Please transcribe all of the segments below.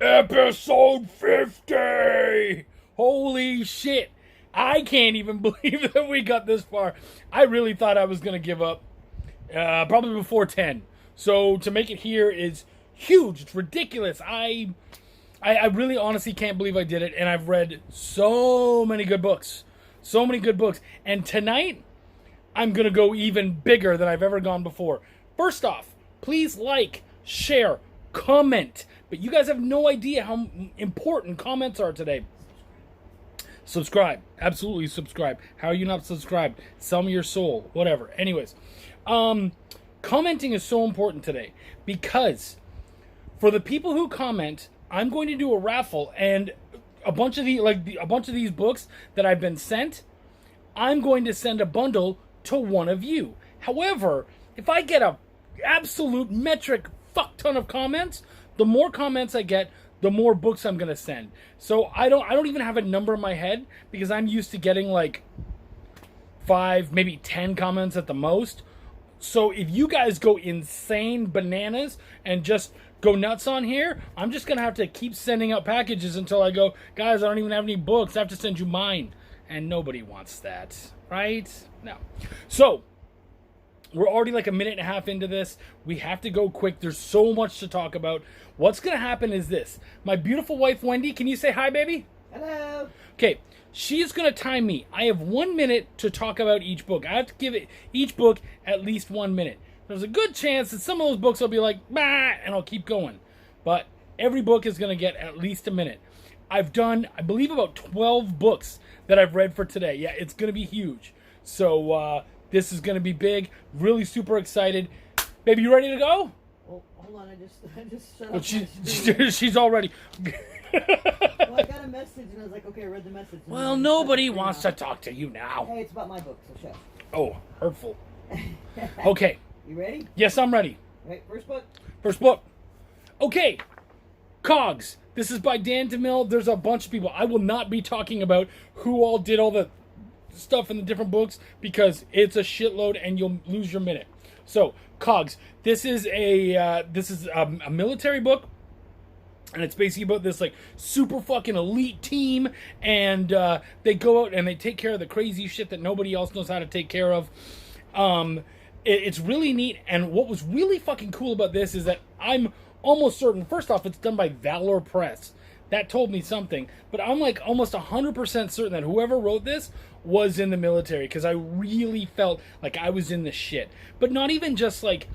Episode 50! Holy shit. I can't even believe that we got this far. I really thought I was going to give up probably before 10. So to make it here is huge. It's ridiculous. I really honestly can't believe I did it. And I've read so many good books. So many good books. And tonight, I'm going to go even bigger than I've ever gone before. First off, please like, share, comment. But you guys have no idea how important comments are today. Subscribe. Absolutely subscribe. How are you not subscribed? Sell me your soul. Whatever. Anyways. Commenting is so important today. Because for the people who comment, I'm going to do a raffle. And a bunch of these books that I've been sent, I'm going to send a bundle to one of you. However, if I get a absolute metric fuck ton of comments, the more comments I get, the more books I'm gonna send. So I don't even have a number in my head because I'm used to getting like 5, maybe 10 comments at the most. So if you guys go insane bananas and just go nuts on here, I'm just gonna have to keep sending out packages until I go, guys, I don't even have any books. I have to send you mine. And nobody wants that, right? No. So we're already like a minute and a half into this. We have to go quick. There's so much to talk about. What's going to happen is this. My beautiful wife, Wendy, can you say hi, baby? Hello. Okay. She's going to time me. I have 1 minute to talk about each book. I have to give it each book at least 1 minute. There's a good chance that some of those books will be like, bah, and I'll keep going. But every book is going to get at least a minute. I've done, I believe, about 12 books that I've read for today. Yeah, it's going to be huge. So, this is going to be big. Really super excited. Baby, you ready to go? Oh, hold on. I just shut Well, up. she's all ready. Well, I got a message and I was like, okay, I read the message. Well, nobody wants to talk to you now. Hey, it's about my book, so shut. Oh, hurtful. Okay. You ready? Yes, I'm ready. Right, first book. First book. Okay. Cogs. This is by Dan DeMille. There's a bunch of people. I will not be talking about who all did all the stuff in the different books because it's a shitload and you'll lose your minute. So, Cogs. This is a military book, and it's basically about this like super fucking elite team, and they go out and they take care of the crazy shit that nobody else knows how to take care of. It's really neat, and what was really fucking cool about this is that I'm almost certain. First off, it's done by Valor Press. That told me something, but I'm like almost 100% certain that whoever wrote this was in the military because I really felt like I was in the shit. But not even just like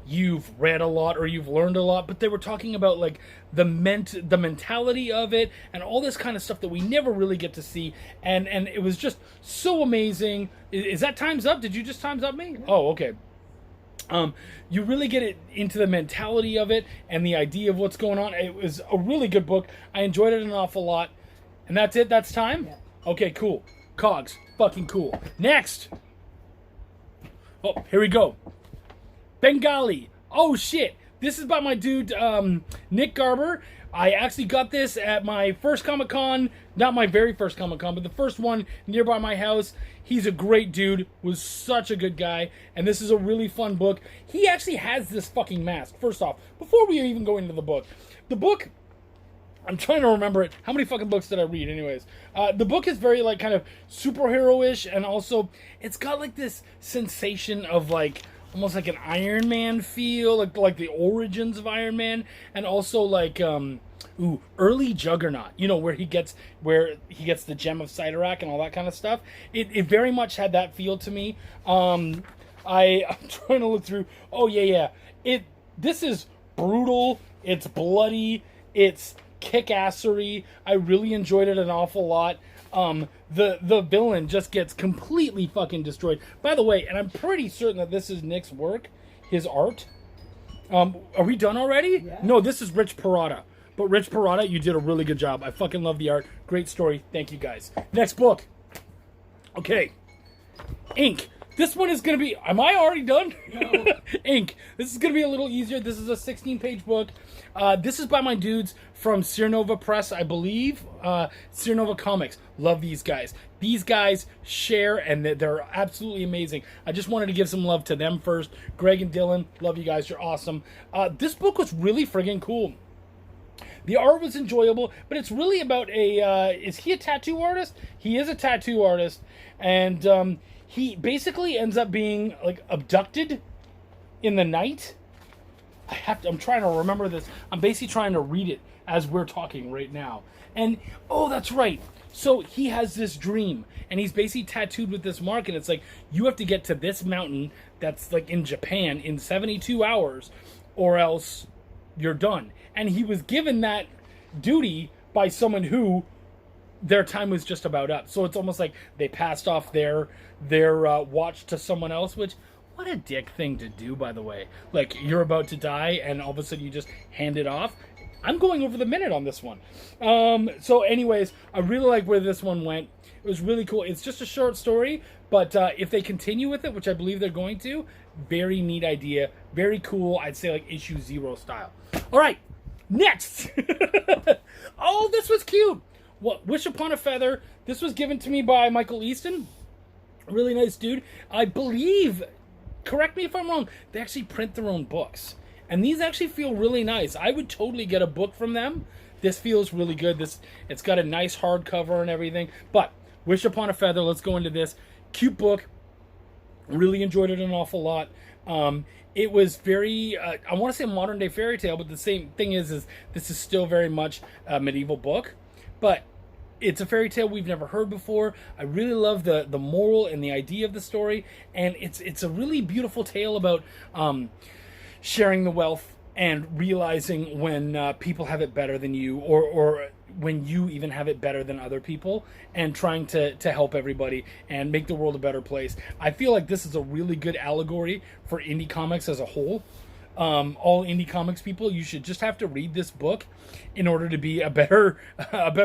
you've read a lot or you've learned a lot, but they were talking about like the mentality of it and all this kind of stuff that we never really get to see, and it was just so amazing. Is that time's up? Did you just time's up me? Oh, okay. You really get it into the mentality of it and the idea of what's going on. It was a really good book. I enjoyed it an awful lot. And that's it? That's time? Yeah. Okay, cool. Cogs. Fucking cool. Next. Oh, here we go. Bengali. Oh, shit. This is by my dude, Nick Garber. I actually got this at my first Comic-Con. Not my very first Comic-Con, but the first one nearby my house. He's a great dude. Was such a good guy. And this is a really fun book. He actually has this fucking mask. First off, before we even go into the book, I'm trying to remember it. How many fucking books did I read anyways? The book is very like kind of superhero-ish, and also it's got like this sensation of like almost like an Iron Man feel, like the origins of Iron Man, and also like early Juggernaut, you know, where he gets the gem of Sidorak and all that kind of stuff. It very much had that feel to me. I'm trying to look through. Oh yeah. This is brutal. It's bloody. It's kick-assery. I really enjoyed it an awful lot. The villain just gets completely fucking destroyed. By the way, and I'm pretty certain that this is Nick's work, his art. Are we done already? Yeah. No, this is Rich Parada. But Rich Parada, you did a really good job. I fucking love the art. Great story. Thank you guys. Next book. Okay. Ink. This one is going to be... Am I already done? No. Ink. This is going to be a little easier. This is a 16-page book. This is by my dudes from Cernova Press, I believe. Cernova Comics. Love these guys. These guys share, and they're absolutely amazing. I just wanted to give some love to them first. Greg and Dylan, love you guys. You're awesome. This book was really friggin' cool. The art was enjoyable, but it's really about is he a tattoo artist? He is a tattoo artist, and he basically ends up being like abducted in the night. I'm trying to remember this. I'm basically trying to read it as we're talking right now. And oh, that's right. So he has this dream, and he's basically tattooed with this mark, and it's like, you have to get to this mountain that's like in Japan in 72 hours, or else you're done. And he was given that duty by someone who their time was just about up. So it's almost like they passed off their watch to someone else, which, what a dick thing to do, by the way. Like, you're about to die, and all of a sudden you just hand it off. I'm going over the minute on this one. So anyways, I really like where this one went. It was really cool. It's just a short story, but if they continue with it, which I believe they're going to, very neat idea. Very cool. I'd say like issue 0 style. All right, next. Oh, this was cute. What? Wish Upon a Feather. This was given to me by Michael Easton. Really nice dude. I believe, correct me if I'm wrong, they actually print their own books. And these actually feel really nice. I would totally get a book from them. This feels really good. It's got a nice hardcover and everything. But Wish Upon a Feather, let's go into this. Cute book. Really enjoyed it an awful lot. It was very, I want to say modern day fairy tale, but the same thing is this is still very much a medieval book. But it's a fairy tale we've never heard before. I really love the moral and the idea of the story. And it's a really beautiful tale about sharing the wealth and realizing when people have it better than you, or when you even have it better than other people, and trying to help everybody and make the world a better place. I feel like this is a really good allegory for indie comics as a whole. All indie comics people, you should just have to read this book in order to be a better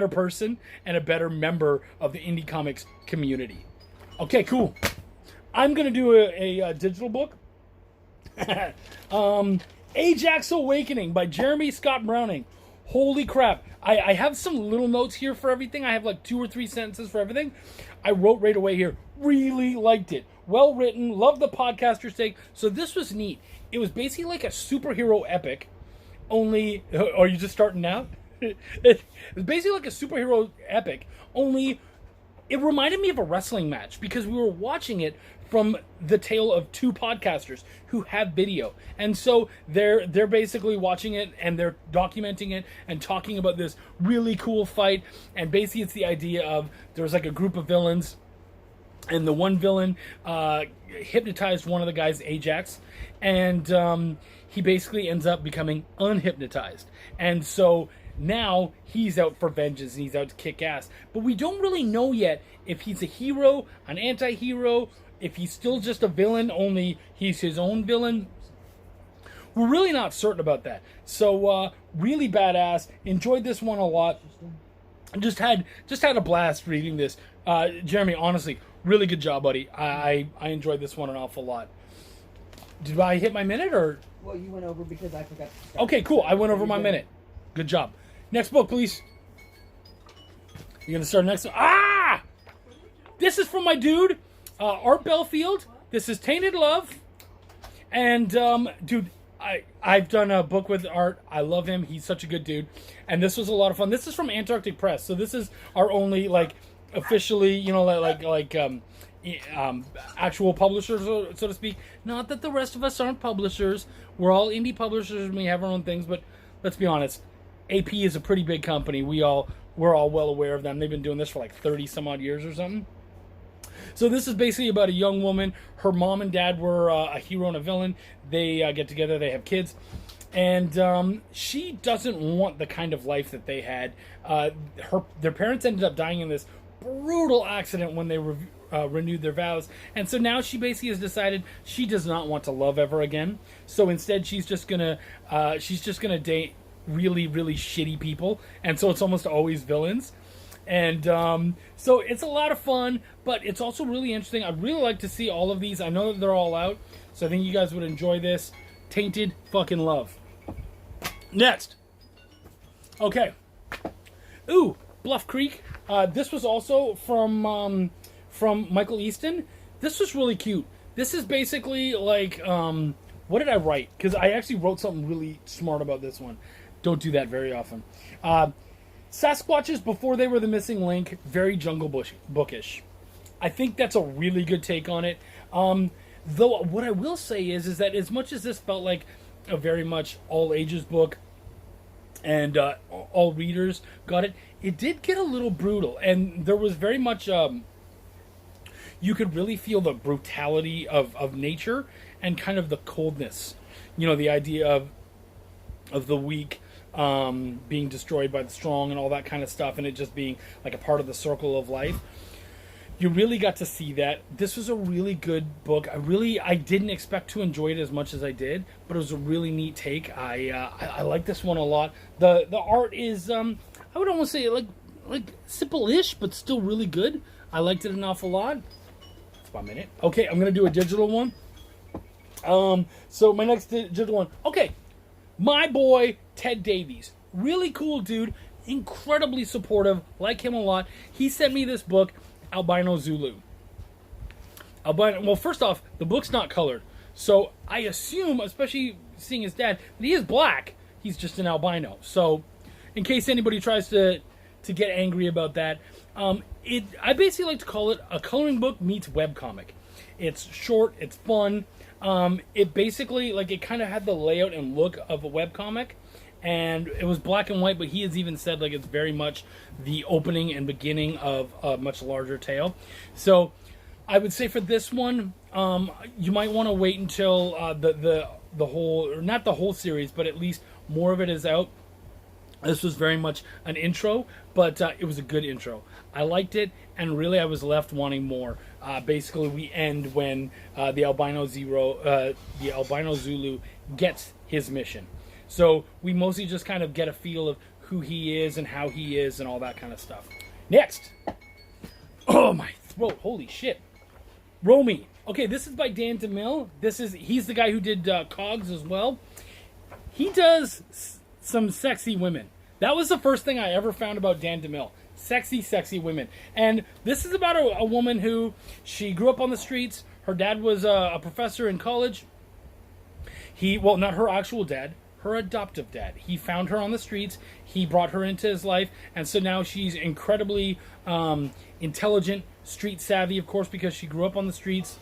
person and a better member of the indie comics community. Okay, cool. I'm gonna do a digital book. Ajax Awakening by Jeremy Scott Browning. Holy crap. I have some little notes here for everything. I have like 2 or 3 sentences for everything. I wrote right away here. Really liked it. Well written. Love the podcaster's take. So this was neat. It was basically like a superhero epic. Only... Are you just starting out? It was basically like a superhero epic. Only... It reminded me of a wrestling match because we were watching it from the tale of 2 podcasters who have video. And so they're basically watching it and they're documenting it and talking about this really cool fight. And basically it's the idea of there's like a group of villains, and the one villain hypnotized one of the guys, Ajax, and he basically ends up becoming unhypnotized. And so now he's out for vengeance and he's out to kick ass. But we don't really know yet if he's a hero, an anti-hero, if he's still just a villain, only he's his own villain. We're really not certain about that. So really badass. Enjoyed this one a lot. Just had a blast reading this. Jeremy, honestly, really good job, buddy. I enjoyed this one an awful lot. Did I hit my minute or? Well, you went over because I forgot to start. Okay, cool. I went over my minute. Good job. Next book, please. You gonna start next? Ah! This is from my dude, Art Belfield. This is Tainted Love. And, dude, I've done a book with Art. I love him. He's such a good dude. And this was a lot of fun. This is from Antarctic Press. So this is our only, like, officially, you know, actual publishers, so to speak. Not that the rest of us aren't publishers. We're all indie publishers and we have our own things. But let's be honest. AP is a pretty big company. We're all well aware of them. They've been doing this for like 30 some odd years or something. So this is basically about a young woman. Her mom and dad were a hero and a villain. They get together. They have kids. And she doesn't want the kind of life that they had. Their parents ended up dying in this brutal accident when they renewed their vows. And so now she basically has decided she does not want to love ever again. So instead she's just gonna date really, really shitty people. And so it's almost always villains. And so it's a lot of fun, but it's also really interesting. I'd really like to see all of these. I know that they're all out, so I think you guys would enjoy this. Tainted fucking Love. Next. Okay. Ooh, Bluff Creek. This was also from Michael Easton. This was really cute. This is basically like, what did I write? Because I actually wrote something really smart about this one. Don't do that very often. Sasquatches, before they were the missing link, very bookish. I think that's a really good take on it. Though what I will say is that as much as this felt like a very much all ages book and all readers got it, it did get a little brutal, and there was very much you could really feel the brutality of nature and kind of the coldness. You know, the idea of the weak being destroyed by the strong and all that kind of stuff, and it just being like a part of the circle of life. You really got to see that. This was a really good book. I didn't expect to enjoy it as much as I did, but it was a really neat take. I like this one a lot. The art is I would almost say like simple-ish, but still really good. I liked it an awful lot. That's about a minute. Okay, I'm gonna do a digital one. So my next digital one. Okay, my boy Ted Davies, really cool dude, incredibly supportive. Like him a lot. He sent me this book, Albino Zulu. Well, first off, the book's not colored, so I assume, especially seeing his dad, that he is black. He's just an albino. So, in case anybody tries to get angry about that, I basically like to call it a coloring book meets webcomic. It's short, it's fun. It basically, like, it kind of had the layout and look of a webcomic, and it was black and white, but he has even said, like, it's very much the opening and beginning of a much larger tale. So I would say for this one, you might want to wait until the whole, or not the whole series, but at least more of it is out. This was very much an intro, but it was a good intro. I liked it, and really I was left wanting more. Basically, we end when the albino Zulu gets his mission. So we mostly just kind of get a feel of who he is and how he is and all that kind of stuff. Next. Oh, my throat. Holy shit. Romy. Okay, this is by Dan DeMille. He's the guy who did Cogs as well. He does some sexy women. That was the first thing I ever found about Dan DeMille. Sexy, sexy women. And this is about a woman who, she grew up on the streets. Her dad was a professor in college. Well, not her actual dad, her adoptive dad. He found her on the streets. He brought her into his life. And so now she's incredibly intelligent, street savvy, of course, because she grew up on the streets.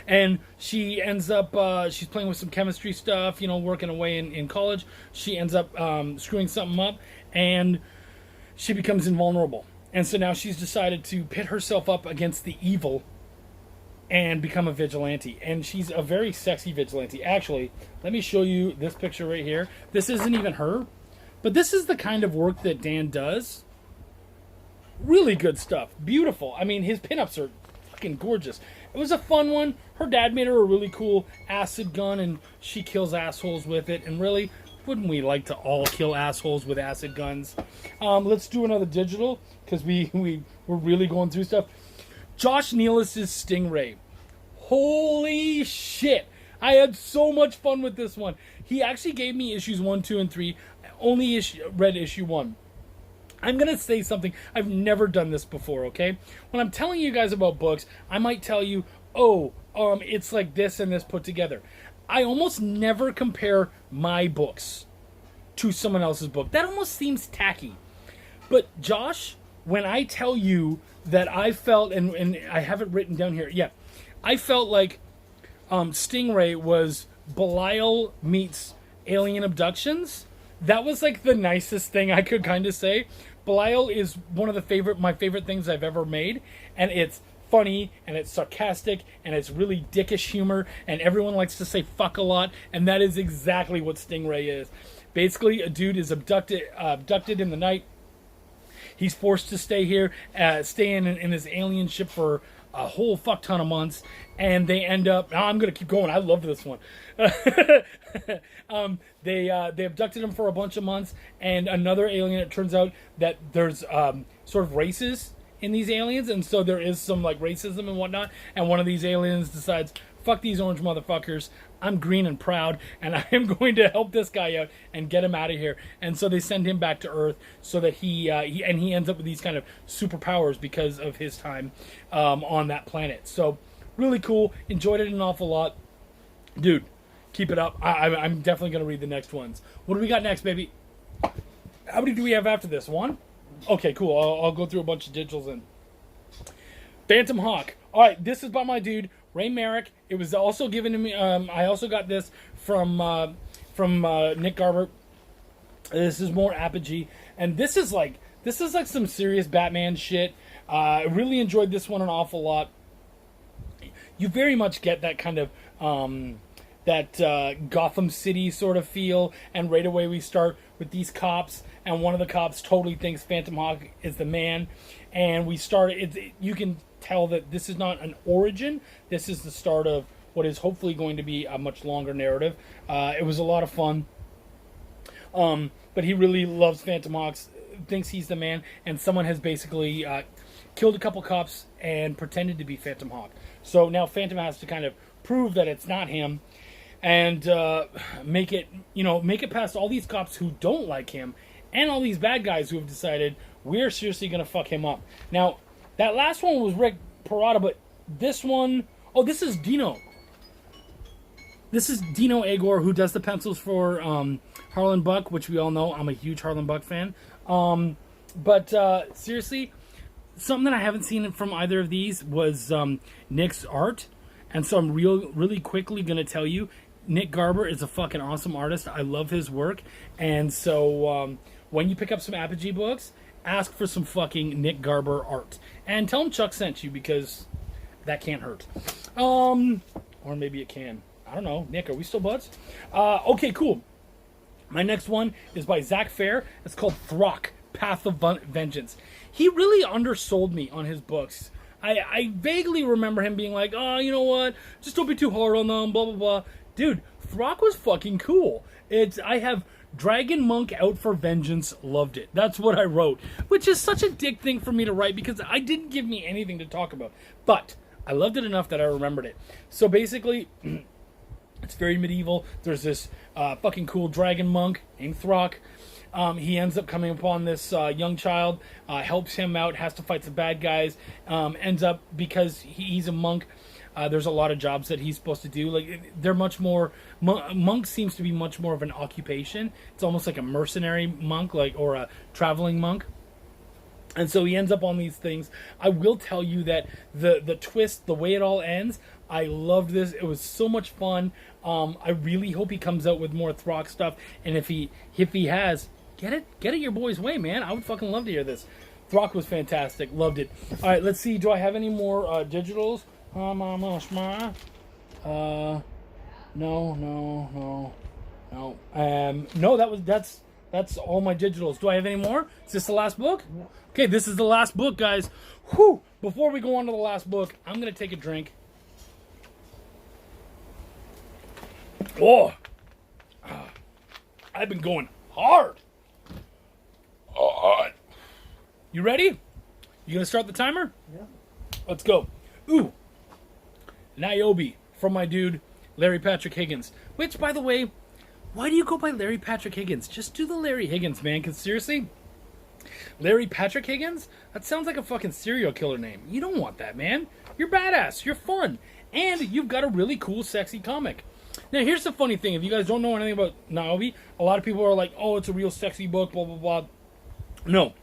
And she ends up, she's playing with some chemistry stuff, working away in college. She ends up screwing something up, and she becomes invulnerable. And so now she's decided to pit herself up against the evil and become a vigilante. And she's a very sexy vigilante. Actually, let me show you this picture right here. This isn't even her, but this is the kind of work that Dan does. Really good stuff. Beautiful. I mean, his pinups are fucking gorgeous. It was a fun one. Her dad made her a really cool acid gun, and she kills assholes with it. And really, wouldn't we like to all kill assholes with acid guns? Let's do another digital, because we're really going through stuff. Josh Nealis' Stingray. Holy shit. I had so much fun with this one. He actually gave me issues 1, 2, and 3. I only read issue 1. I'm going to say something. I've never done this before, okay? When I'm telling you guys about books, I might tell you, it's like this and this put together. I almost never compare my books to someone else's book. That almost seems tacky. But Josh, when I tell you that I felt, and I have it written down here, yeah, I felt like Stingray was Belial meets Alien Abductions. That was like the nicest thing I could kind of say. Belial is one of my favorite things I've ever made, and it's funny, and it's sarcastic, and it's really dickish humor, and everyone likes to say fuck a lot, and that is exactly what Stingray is. Basically, a dude is abducted in the night. He's forced to stay here, stay in this alien ship for a whole fuck ton of months, and they end up. I'm gonna keep going. I love this one. They abducted him for a bunch of months, and another alien. It turns out that there's sort of races in these aliens, and so there is some like racism and whatnot. And one of these aliens decides, "Fuck these orange motherfuckers. I'm green and proud, and I am going to help this guy out and get him out of here." And so they send him back to Earth so that he ends up with these kind of superpowers because of his time on that planet. So really cool. Enjoyed it an awful lot, dude. Keep it up. I'm definitely going to read the next ones. What do we got next, baby? How many do we have after this? One? Okay, cool. I'll go through a bunch of digitals and Phantom Hawk. All right, this is by my dude Ray Merrick. It was also given to me. I also got this from Nick Garber. This is more Apogee, and this is like some serious Batman shit. I really enjoyed this one an awful lot. You very much get that kind of Gotham City sort of feel, and right away we start with these cops, and one of the cops totally thinks Phantom Hawk is the man, and we start. You can tell that this is not an origin. This is the start of what is hopefully going to be a much longer narrative. It was a lot of fun. But he really loves Phantom Hawk, thinks he's the man, and someone has basically killed a couple cops and pretended to be Phantom Hawk. So now Phantom has to kind of prove that it's not him, and make it past all these cops who don't like him, and all these bad guys who have decided we're seriously going to fuck him up. Now, that last one was Rick Parada, but this one, this is Dino. This is Dino Agor, who does the pencils for Harlan Buck, which we all know. I'm a huge Harlan Buck fan. But seriously, something that I haven't seen from either of these was Nick's art. And so I'm really quickly going to tell you, Nick Garber is a fucking awesome artist. I love his work. And so when you pick up some Apogee books, ask for some fucking Nick Garber art. And tell him Chuck sent you, because that can't hurt. Or maybe it can. I don't know. Nick, are we still buds? Okay, cool. My next one is by Zach Fair. It's called Throck, Path of Vengeance. He really undersold me on his books. I vaguely remember him being like, oh, you know what? Just don't be too hard on them, blah, blah, blah. Dude, Throck was fucking cool. I have Dragon Monk Out for Vengeance, loved it. That's what I wrote, which is such a dick thing for me to write because I didn't give me anything to talk about. But I loved it enough that I remembered it. So basically, it's very medieval. There's this fucking cool dragon monk named Throck. He ends up coming upon this young child, helps him out, has to fight some bad guys, ends up, because he's a monk, there's a lot of jobs that he's supposed to do. Like, they're much more, monk seems to be much more of an occupation. It's almost like a mercenary monk, or a traveling monk. And so he ends up on these things. I will tell you that the twist, the way it all ends, I loved this. It was so much fun. I really hope he comes out with more Throck stuff. And if he has, get it your boy's way, man. I would fucking love to hear this. Throck was fantastic. Loved it. All right, let's see. Do I have any more digitals? No. No, that's all my digitals. Do I have any more? Is this the last book? Yeah. Okay, this is the last book, guys. Whew. Before we go on to the last book, I'm going to take a drink. Oh, I've been going hard. You ready? You going to start the timer? Yeah. Let's go. Ooh. Niobe from my dude, Larry Patrick Higgins. Which, by the way, why do you go by Larry Patrick Higgins? Just do the Larry Higgins, man. Because seriously, Larry Patrick Higgins? That sounds like a fucking serial killer name. You don't want that, man. You're badass. You're fun. And you've got a really cool, sexy comic. Now, here's the funny thing. If you guys don't know anything about Niobe, a lot of people are like, oh, it's a real sexy book, blah, blah, blah. No.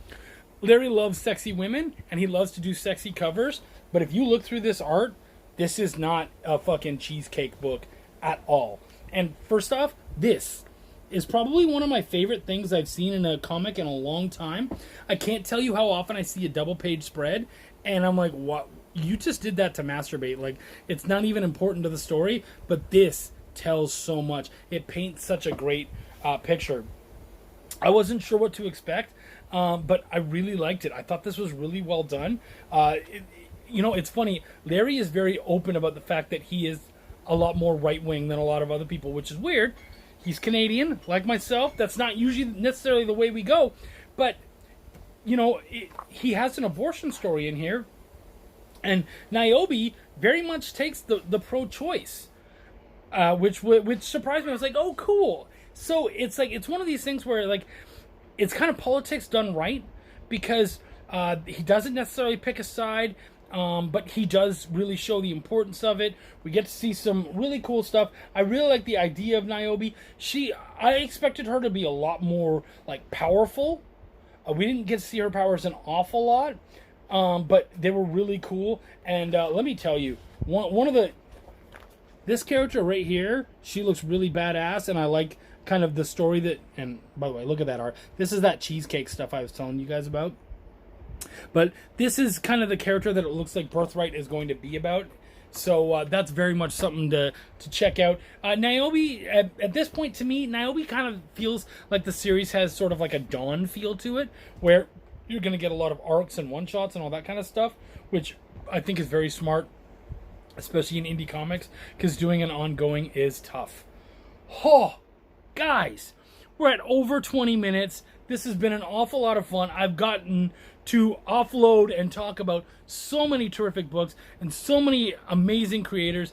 Larry loves sexy women, and he loves to do sexy covers. But if you look through this art, this is not a fucking cheesecake book at all. And first off, this is probably one of my favorite things I've seen in a comic in a long time. I can't tell you how often I see a double-page spread, and I'm like, what? You just did that to masturbate. Like, it's not even important to the story, but this tells so much. It paints such a great picture. I wasn't sure what to expect, but I really liked it. I thought this was really well done. It's funny. Larry is very open about the fact that he is a lot more right-wing than a lot of other people, which is weird. He's Canadian, like myself. That's not usually necessarily the way we go. But, he has an abortion story in here. And Niobe very much takes the pro-choice, which surprised me. I was like, oh, cool. So it's one of these things where, like, it's kind of politics done right, because he doesn't necessarily pick a side. But he does really show the importance of it. We get to see some really cool stuff. I really like the idea of Niobe. I expected her to be a lot more like powerful. We didn't get to see her powers an awful lot, but they were really cool. And let me tell you, this character right here, she looks really badass, and I like kind of the story that. And by the way, look at that art. This is that cheesecake stuff I was telling you guys about. But this is kind of the character that it looks like Birthright is going to be about. So that's very much something to check out. Niobe, at this point, to me, Niobe kind of feels like the series has sort of like a Dawn feel to it, where you're going to get a lot of arcs and one-shots and all that kind of stuff, which I think is very smart, especially in indie comics, because doing an ongoing is tough. Oh, guys, we're at over 20 minutes. This has been an awful lot of fun. I've gotten to offload and talk about so many terrific books and so many amazing creators.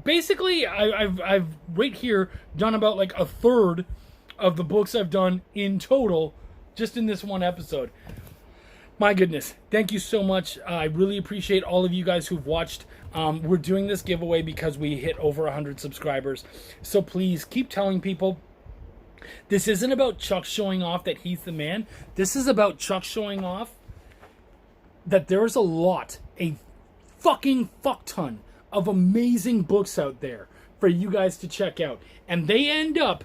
Basically, I've right here done about like a third of the books I've done in total just in this one episode. My goodness, thank you so much. I really appreciate all of you guys who've watched. We're doing this giveaway because we hit over 100 subscribers. So please keep telling people. This isn't about Chuck showing off that he's the man. This is about Chuck showing off that there's a fucking fuck ton of amazing books out there for you guys to check out. And they end up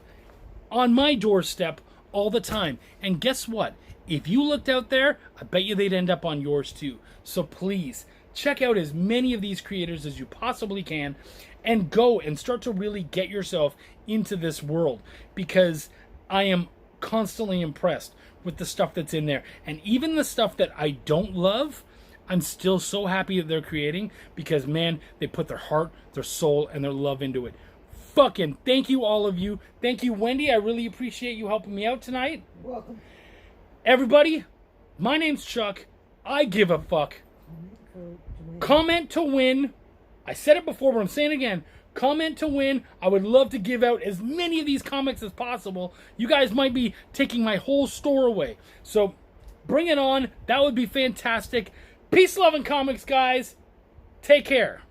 on my doorstep all the time. And guess what? If you looked out there, I bet you they'd end up on yours too. So please, check out as many of these creators as you possibly can and go and start to really get yourself into this world, because I am constantly impressed with the stuff that's in there. And even the stuff that I don't love, I'm still so happy that they're creating, because, man, they put their heart, their soul, and their love into it. Fucking thank you, all of you. Thank you, Wendy. I really appreciate you helping me out tonight. Welcome. Everybody, my name's Chuck. I give a fuck. Comment to win. I said it before, but I'm saying it again. Comment to win. I would love to give out as many of these comics as possible. You guys might be taking my whole store away. So bring it on. That would be fantastic. Peace, love, and comics, guys. Take care.